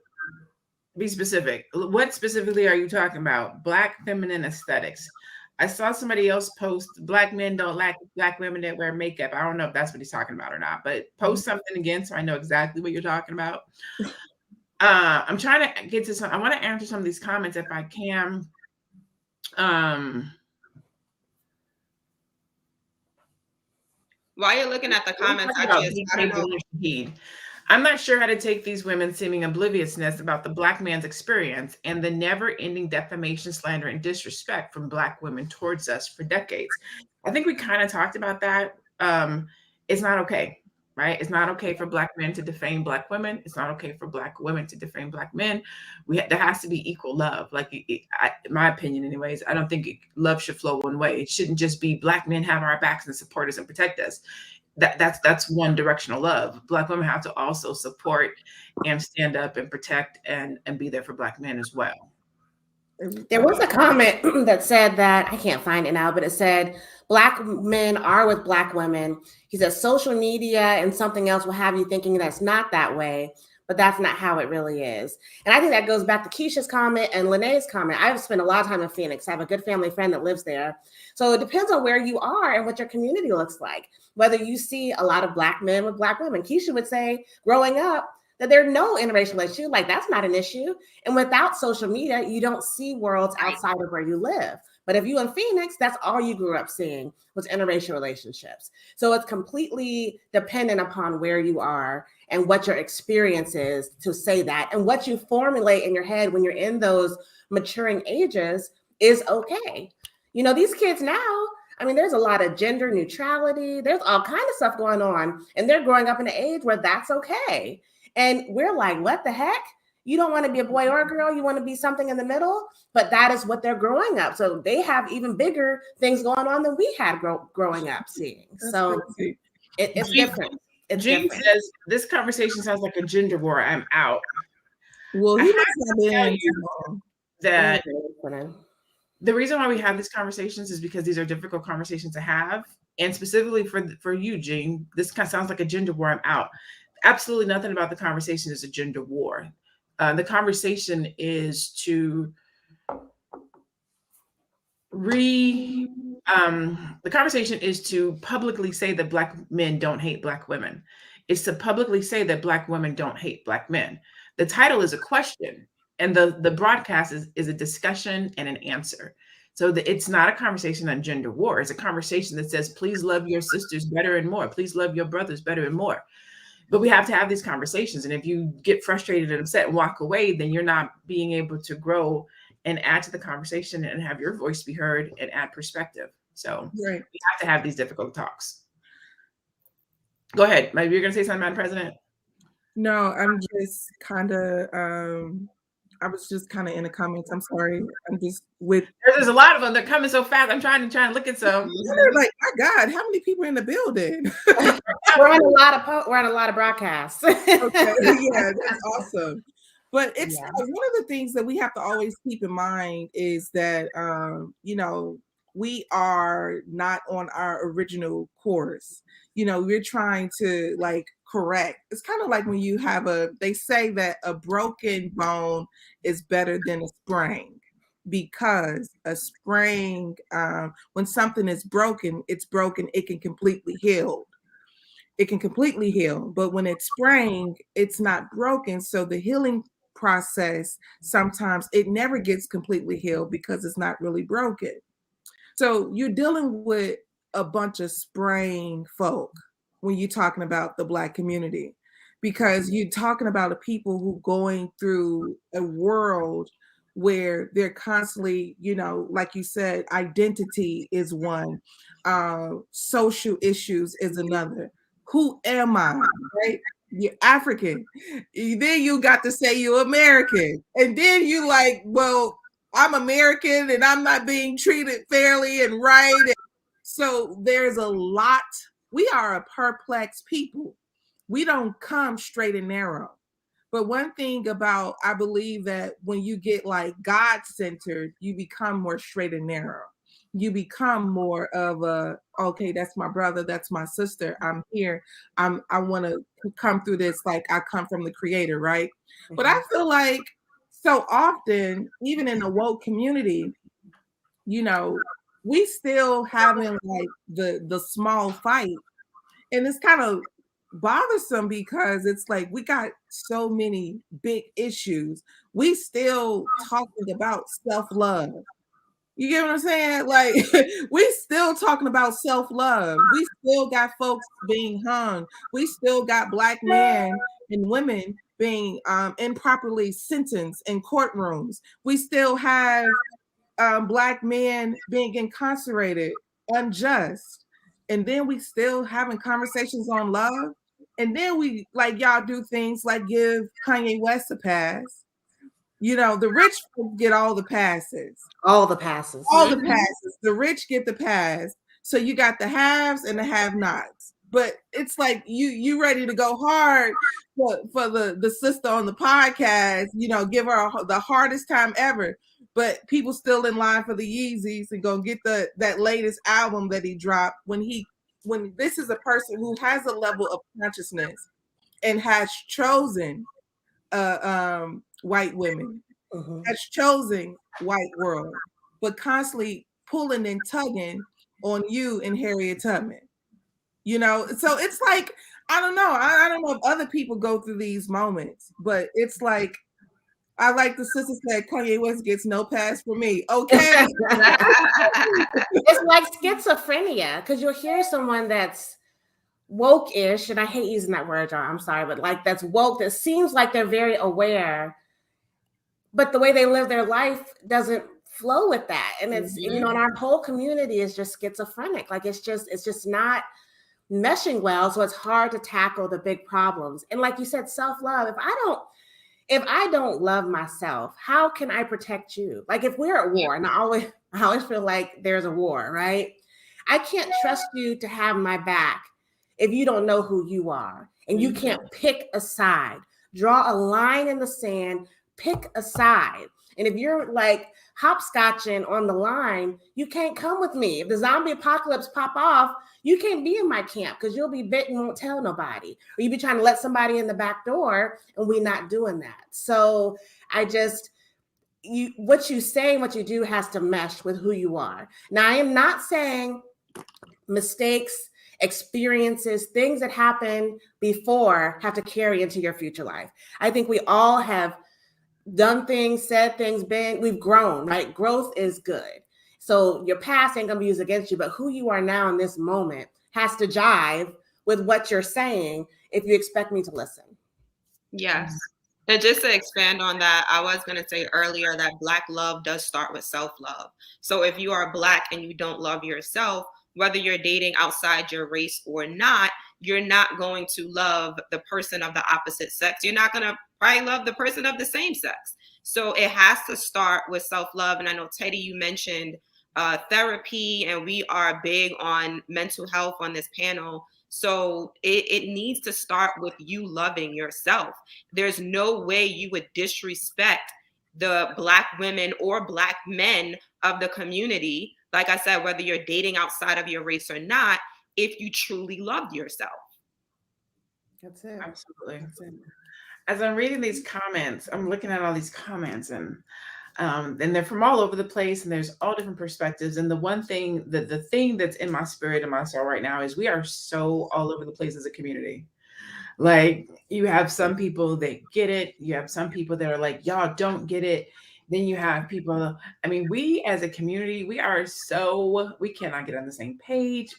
be specific. What specifically are you talking about? Black feminine aesthetics. I saw somebody else post black men don't like black women that wear makeup. I don't know if that's what he's talking about or not, but post something again so I know exactly what you're talking about. I'm trying to get to some. I want to answer some of these comments if I can. While you're looking at the comments, I don't know. I'm not sure how to take these women seeming obliviousness about the Black man's experience and the never-ending defamation, slander, and disrespect from Black women towards us for decades. I think we kind of talked about that. It's not okay, right? It's not okay for Black men to defame Black women. It's not okay for Black women to defame Black men. There has to be equal love. Like, in my opinion, anyways, I don't think love should flow one way. It shouldn't just be Black men have our backs and support us and protect us. That's one directional love. Black women have to also support and stand up and protect and be there for Black men as well. There was a comment that said that, I can't find it now, but it said Black men are with Black women. He said social media and something else will have you thinking that's not that way, but that's not how it really is. And I think that goes back to Keisha's comment and LaNee's comment. I've spent a lot of time in Phoenix. I have a good family friend that lives there. So it depends on where you are and what your community looks like. Whether you see a lot of Black men with Black women. Keisha would say growing up that there are no interracial issues. Like, that's not an issue. And without social media, you don't see worlds outside of where you live. But if you in Phoenix, that's all you grew up seeing was interracial relationships. So it's completely dependent upon where you are and what your experience is to say that. And what you formulate in your head when you're in those maturing ages is okay. You know, these kids now, I mean, there's a lot of gender neutrality. There's all kinds of stuff going on. And they're growing up in an age where that's okay. And we're like, what the heck? You don't want to be a boy or a girl. You want to be something in the middle. But that is what they're growing up. So they have even bigger things going on than we had growing up seeing. So it's different. Jean says, this conversation sounds like a gender war. I'm out. Well, he must have been that the reason why we have these conversations is because these are difficult conversations to have. And specifically for you, Jean, this kind of sounds like a gender war. I'm out. Absolutely nothing about the conversation is a gender war. The conversation is to publicly say that Black men don't hate Black women. It's to publicly say that Black women don't hate Black men. The title is a question, and the broadcast is a discussion and an answer. So it's not a conversation on gender war. It's a conversation that says, please love your sisters better and more. Please love your brothers better and more. But we have to have these conversations. And if you get frustrated and upset and walk away, then you're not being able to grow and add to the conversation and have your voice be heard and add perspective. So we have to have these difficult talks. Go ahead. Maybe you're going to say something, Madam President? No, I'm just kind of, I was just kind of in the comments. I'm sorry. I'm just with. There's a lot of them. They're coming so fast. I'm trying to look at some. They're like, my God, how many people are in the building? We're on a lot of broadcasts. Okay. Yeah, that's awesome. But it's one of the things that we have to always keep in mind is that, you know, we are not on our original course. You know, we're trying to like correct. It's kind of like when you have they say that a broken bone is better than a sprain, because a sprain, when something is broken, it's broken, it can completely heal. It can completely heal, but when it's sprained, it's not broken. So the healing process, sometimes it never gets completely healed because it's not really broken. So you're dealing with a bunch of sprained folk when you're talking about the Black community, because you're talking about a people who going through a world where they're constantly, you know, like you said, identity is one, social issues is another. Who am I, right? You're African. Then you got to say you're American. And then you like, well, I'm American and I'm not being treated fairly and right. And so there's a lot. We are a perplexed people. We don't come straight and narrow. But one thing about, I believe that when you get like God-centered, you become more straight and narrow. You become more of okay, that's my brother, that's my sister. I'm here. I want to come through this like I come from the Creator, right? Mm-hmm. But I feel like, so often, even in the woke community, you know, we still having like the small fight. And it's kind of bothersome because it's like we got so many big issues. We still talking about self-love. You get what I'm saying? Like we still talking about self-love. We still got folks being hung. We still got Black men and women being improperly sentenced in courtrooms. We still have Black men being incarcerated, unjust. And then we still having conversations on love. And then we, like, y'all do things like give Kanye West a pass. You know, the rich get all the passes. All the passes. All the passes. The rich get the pass. So you got the haves and the have-nots. But it's like you ready to go hard for the sister on the podcast, you know, give her the hardest time ever. But people still in line for the Yeezys and go get that latest album that he dropped when this is a person who has a level of consciousness and has chosen white women, has chosen white world, but constantly pulling and tugging on you and Harriet Tubman. You know, so it's like, I don't know. I don't know if other people go through these moments, but it's like, I like the sister said, Kanye West gets no pass for me. Okay. It's like schizophrenia, because you'll hear someone that's woke-ish, and I hate using that word, John, I'm sorry, but like that's woke, that seems like they're very aware, but the way they live their life doesn't flow with that. And it's, you know, and our whole community is just schizophrenic. Like it's just not meshing well. So it's hard to tackle the big problems. And like you said, self-love, if I don't love myself, how can I protect you? Like if we're at war, and I always feel like there's a war, right? I can't trust you to have my back if you don't know who you are and you can't pick a side, draw a line in the sand, pick a side. And if you're like hopscotching on the line, you can't come with me. If the zombie apocalypse pop off, you can't be in my camp because you'll be bitten and won't tell nobody. Or you be trying to let somebody in the back door and we're not doing that. So what you say and what you do has to mesh with who you are. Now, I am not saying mistakes, experiences, things that happen before have to carry into your future life. I think we all have done things, said things, we've grown, right? Growth is good. So your past ain't gonna be used against you, but who you are now in this moment has to jive with what you're saying if you expect me to listen. Yes. And just to expand on that, I was going to say earlier that Black love does start with self-love. So if you are Black and you don't love yourself, whether you're dating outside your race or not, you're not going to love the person of the opposite sex. You're not going to probably love the person of the same sex. So it has to start with self-love. And I know, Teddy, you mentioned therapy, and we are big on mental health on this panel. So it needs to start with you loving yourself. There's no way you would disrespect the Black women or Black men of the community, like I said, whether you're dating outside of your race or not, if you truly loved yourself. That's it. Absolutely. That's it. As I'm reading these comments, I'm looking at all these comments, and they're from all over the place, and there's all different perspectives. And the one thing, the thing that's in my spirit and my soul right now is we are so all over the place as a community. Like you have some people that get it. You have some people that are like, y'all don't get it. Then you have people, I mean, we as a community, we cannot get on the same page.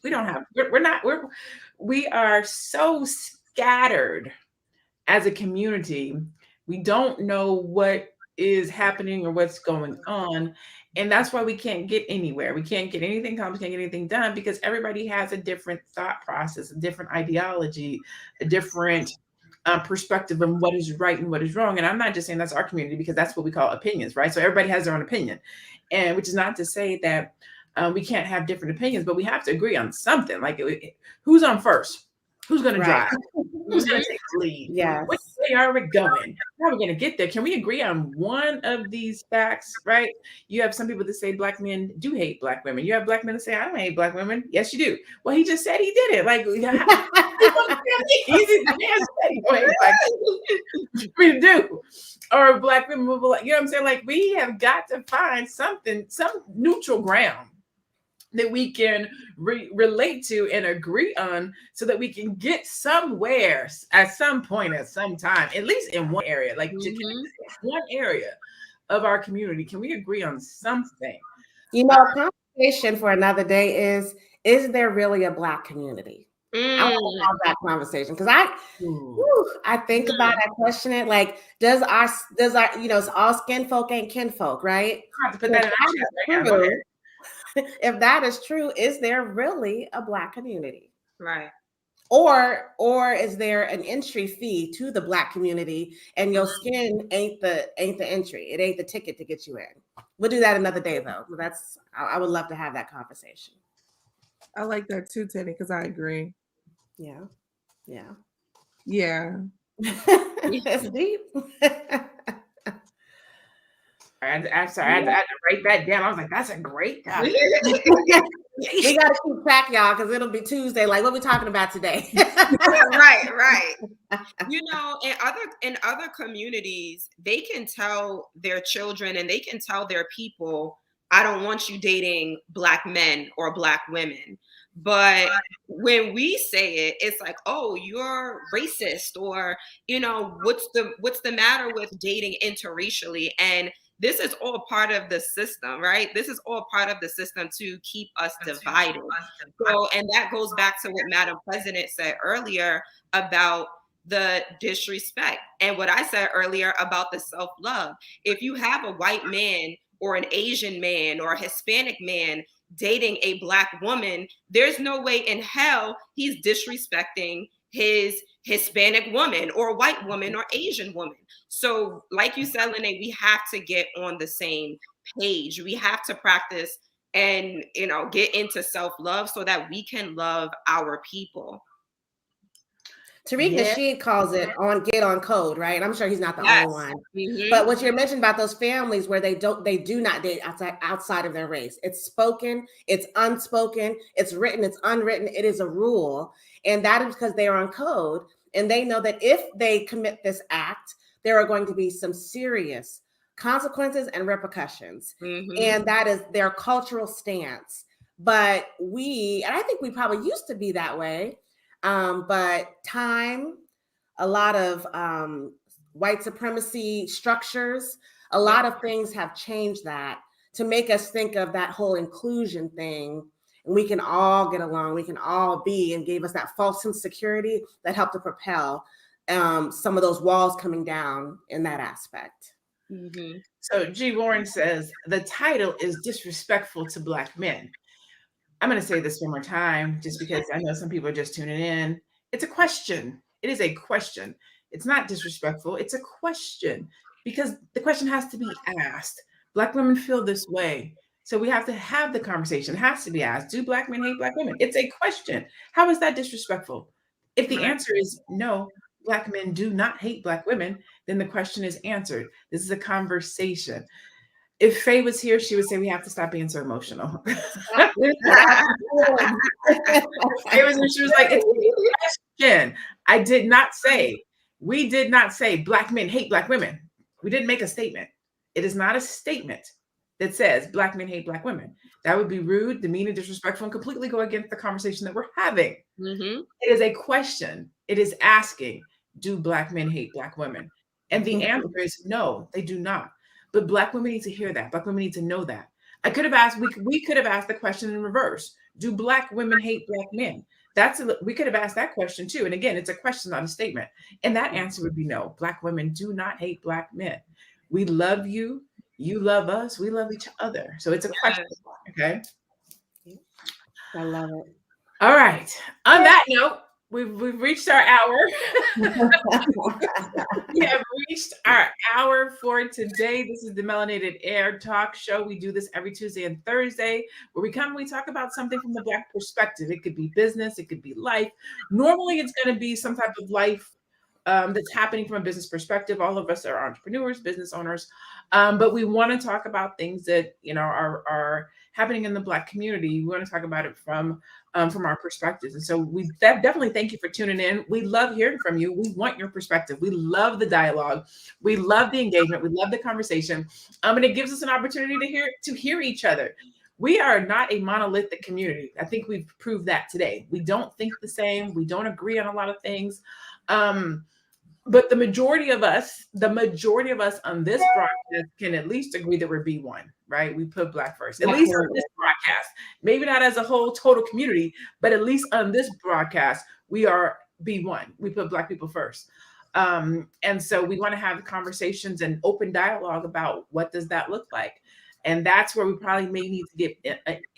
We are so scattered as a community. We don't know what is happening or what's going on. And that's why we can't get anywhere. We can't get anything accomplished, can't get anything done, because everybody has a different thought process, a different ideology, a different perspective on what is right and what is wrong. And I'm not just saying that's our community, because that's what we call opinions, right? So everybody has their own opinion. And which is not to say that we can't have different opinions, but we have to agree on something. Like who's on first? Who's going to drive? Who's going to take the lead? Yes. Which way are we going? How are we going to get there? Can we agree on one of these facts, right? You have some people that say Black men do hate Black women. You have Black men that say, I don't hate Black women. Yes, you do. Well, he just said he did it. Like, we do. Or Black women will, you know what I'm saying? Like, we have got to find something, some neutral ground that we can relate to and agree on, so that we can get somewhere at some point, at some time, at least in one area, like one area of our community. Can we agree on something? You know, a conversation for another day is there really a Black community? I want to have that conversation because I think about that question. It like, does our it's all skin folk ain't kinfolk, right? I have to put that in action right now. If that is true, is there really a Black community? Right. Or is there an entry fee to the Black community, and your skin ain't the entry? It ain't the ticket to get you in. We'll do that another day, though. I would love to have that conversation. I like that too, Teddy, because I agree. Yeah. It's deep. I'm sorry, I had to write that down. I was like, that's a great topic. We got to keep track, y'all, because it'll be Tuesday. Like, what we talking about today? Right. You know, in other communities, they can tell their children and they can tell their people, I don't want you dating Black men or Black women. But when we say it, it's like, oh, you're racist, or, you know, what's the matter with dating interracially? And this is all part of the system, right? This is all part of the system to keep us divided. So, and that goes back to what Madam President said earlier about the disrespect, and what I said earlier about the self-love. If you have a white man or an Asian man or a Hispanic man dating a Black woman, there's no way in hell he's disrespecting his Hispanic woman or white woman or Asian woman. So like you said, LaNee, we have to get on the same page. We have to practice and, you know, get into self-love so that we can love our people. Tariq Nasheed calls it get on code, right? I'm sure he's not the only one. But what you mentioned about those families where they do not date outside of their race. It's spoken, it's unspoken, it's written, it's unwritten. It is a rule. And that is because they are on code, and they know that if they commit this act, there are going to be some serious consequences and repercussions. And that is their cultural stance. But I think we probably used to be that way. But time, a lot of white supremacy structures, a lot of things have changed that to make us think of that whole inclusion thing. And we can all get along, we can all be, and gave us that false sense of security that helped to propel some of those walls coming down in that aspect. So G. Warren says, the title is disrespectful to Black men. I'm going to say this one more time, just because I know some people are just tuning in. It's a question. It is a question. It's not disrespectful. It's a question, because the question has to be asked. Black women feel this way. So we have to have the conversation. It has to be asked. Do Black men hate Black women? It's a question. How is that disrespectful? If the answer is no, Black men do not hate Black women, then the question is answered. This is a conversation. If Faye was here, she would say we have to stop being so emotional. She was like, it's a question. We did not say Black men hate Black women. We didn't make a statement. It is not a statement that says Black men hate Black women. That would be rude, demeaning, disrespectful, and completely go against the conversation that we're having. It is a question. It is asking, do Black men hate Black women? And the answer is no, they do not. But Black women need to hear that. Black women need to know that. We could have asked the question in reverse. Do Black women hate Black men? We could have asked that question too. And again, it's a question, not a statement. And that answer would be no. Black women do not hate Black men. We love you. You love us. We love each other. So it's a question. Okay. I love it. All right. On that note, we've reached our hour. We have reached our hour for today. This is the Melanated Air talk show. We do this every Tuesday and Thursday, where we talk about something from the Black perspective. It could be business, it could be life. Normally, it's going to be some type of life that's happening from a business perspective. All of us are entrepreneurs, business owners, but we want to talk about things that are happening in the Black community. We want to talk about it from our perspectives. And so we definitely thank you for tuning in. We love hearing from you. We want your perspective. We love the dialogue. We love the engagement. We love the conversation. And it gives us an opportunity to hear each other. we are not a monolithic community. I think we've proved that today. We don't think the same. We don't agree on a lot of things. But the majority of us on this broadcast can at least agree that we're B1, right? We put Black first, at least on this broadcast. Maybe not as a whole total community, but at least on this broadcast, we are B1. We put Black people first. And so we want to have conversations and open dialogue about what does that look like. And that's where we probably may need to get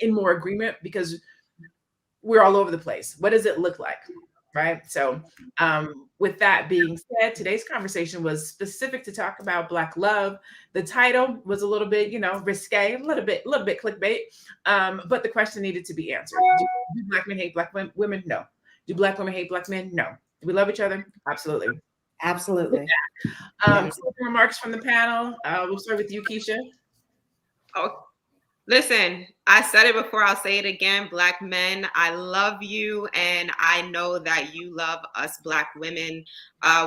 in more agreement, because we're all over the place. What does it look like? Right. So with that being said, today's conversation was specific to talk about Black love. The title was a little bit, risque, a little bit clickbait. But the question needed to be answered. Do Black men hate Black women? No. Do Black women hate Black men? No. Do we love each other? Absolutely. Absolutely. Remarks from the panel. We'll start with you, Keisha. Oh, listen, I said it before, I'll say it again. Black men, I love you, and I know that you love us Black women.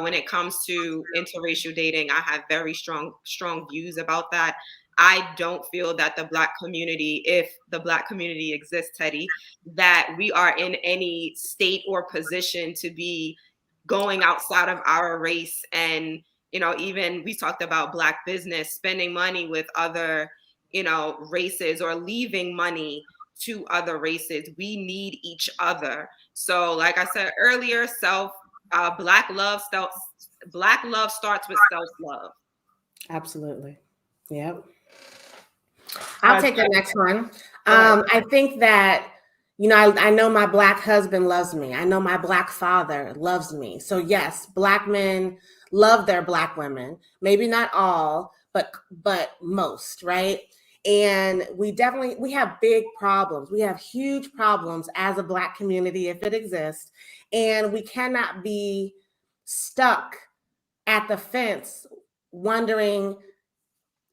When it comes to interracial dating, I have very strong views about that. I don't feel that the Black community, if the Black community exists, Teddy, that we are in any state or position to be going outside of our race. And, even we talked about Black business, spending money with other races, or leaving money to other races. We need each other. So like I said earlier, Black love starts with self-love. Absolutely. Yep. I'll take the next one. I think that, I know my Black husband loves me. I know my Black father loves me. So yes, Black men love their Black women. Maybe not all, but most, right? And we have big problems. We have huge problems as a Black community, if it exists. And we cannot be stuck at the fence wondering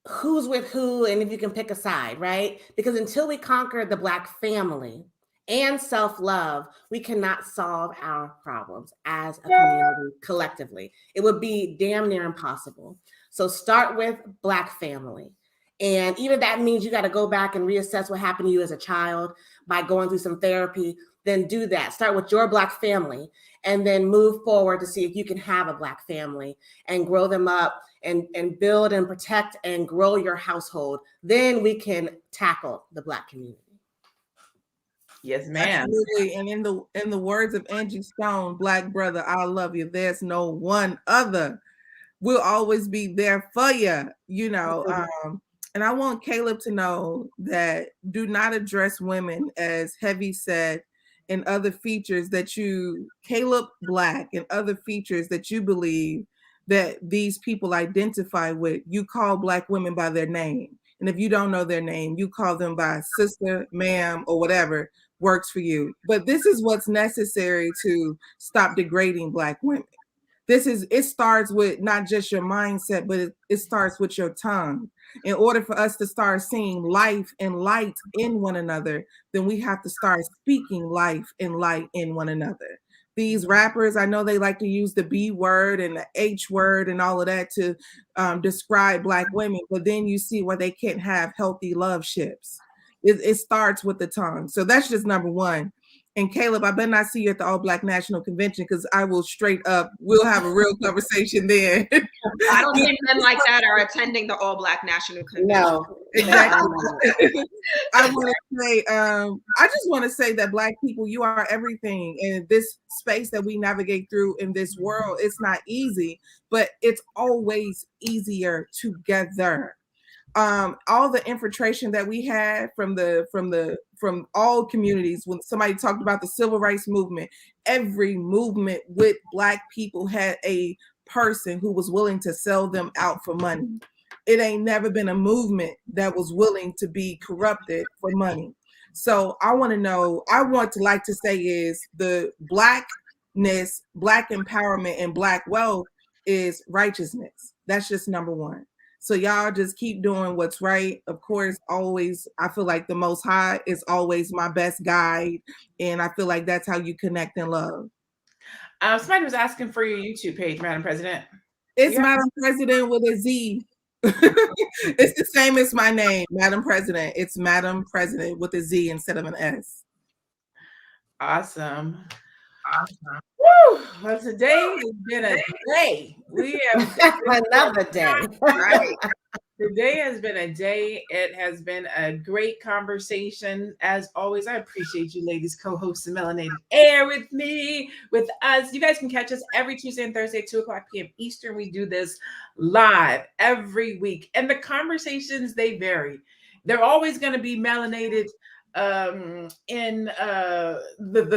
who's with who and if you can pick a side, right? Because until we conquer the Black family and self-love, we cannot solve our problems as a community collectively. It would be damn near impossible. So start with Black family. And even that means you got to go back and reassess what happened to you as a child by going through some therapy. Then do that. Start with your Black family and then move forward to see if you can have a Black family and grow them up and build and protect and grow your household. Then we can tackle the Black community. Yes, ma'am. Absolutely. And in the words of Angie Stone, Black brother, I love you. There's no one other. We'll always be there for you, And I want Caleb to know that do not address women as heavy set and other features Caleb Black and other features that you believe that these people identify with. You call Black women by their name. And if you don't know their name, you call them by sister, ma'am, or whatever works for you. But this is what's necessary to stop degrading Black women. It starts with not just your mindset, but it starts with your tongue. In order for us to start seeing life and light in one another, then we have to start speaking life and light in one another. These rappers, I know they like to use the B word and the H word and all of that to describe Black women, but then you see why they can't have healthy love ships. It starts with the tongue. So that's just number one. And Caleb, I better not see you at the All Black National Convention, because I will we'll have a real conversation there. I don't think men like that are attending the All Black National Convention. No, exactly. I just want to say that Black people, you are everything. And this space that we navigate through in this world, it's not easy, but it's always easier together. All the infiltration that we had from all communities. When somebody talked about the civil rights movement, every movement with Black people had a person who was willing to sell them out for money. It ain't never been a movement that was willing to be corrupted for money. So I want to say is the Blackness, Black empowerment, and Black wealth is righteousness. That's just number one. So y'all just keep doing what's right. Of course, always, I feel like the Most High is always my best guide. And I feel like that's how you connect and love. Somebody was asking for your YouTube page, Madam President. It's Madam President with a Z. It's the same as my name, Madam President. It's Madam President with a Z instead of an S. Awesome. Woo! Well, today has been a day. We have Another day. Right. Today has been a day. It has been a great conversation. As always, I appreciate you ladies co-hosting Melanated Air with me, with us. You guys can catch us every Tuesday and Thursday, 2:00 p.m. Eastern. We do this live every week. And the conversations, they vary. They're always going to be melanated. The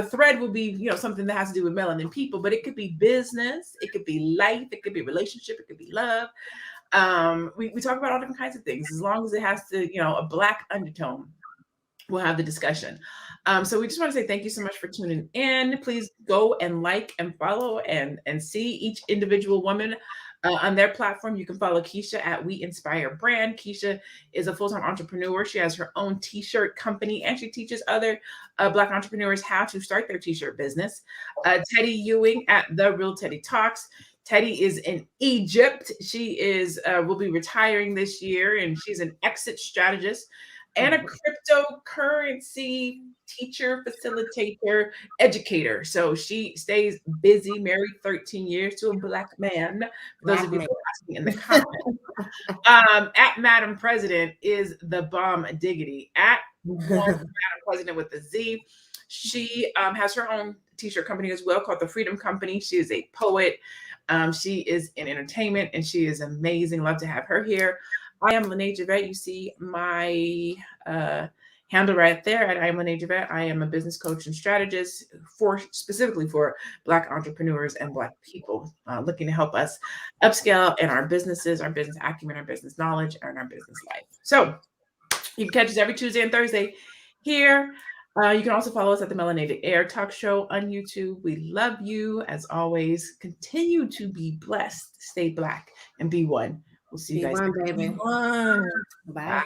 thread will be, something that has to do with melanin people, but it could be business, it could be life, it could be relationship, it could be love. We talk about all different kinds of things, as long as it has to, a Black undertone. We'll have the discussion. So we just want to say thank you so much for tuning in. Please go and like and follow and see each individual woman on their platform. You can follow Keisha at We Inspire Brand. Keisha is a full-time entrepreneur. She has her own t-shirt company, and she teaches other Black entrepreneurs how to start their t-shirt business. Teddy Ewing at The Real Teddy Talks. Teddy is in Egypt. She will be retiring this year, and she's an exit strategist and a cryptocurrency teacher, facilitator, educator. So she stays busy, married 13 years to a Black man. For those of you who are asking in the comments. At Madam President is the bomb diggity. At Madam President with the Z. She has her own t-shirt company as well called The Freedom Company. She is a poet. She is in entertainment, and she is amazing. Love to have her here. I am LaNee Javet. You see my handle right there at I am LaNee Javet. I am a business coach and strategist specifically for Black entrepreneurs and Black people looking to help us upscale in our businesses, our business acumen, our business knowledge, and our business life. So you can catch us every Tuesday and Thursday here. You can also follow us at the Melanated Air Talk Show on YouTube. We love you. As always, continue to be blessed, stay Black, and be one. We'll see you guys. Be one, baby. One. Bye.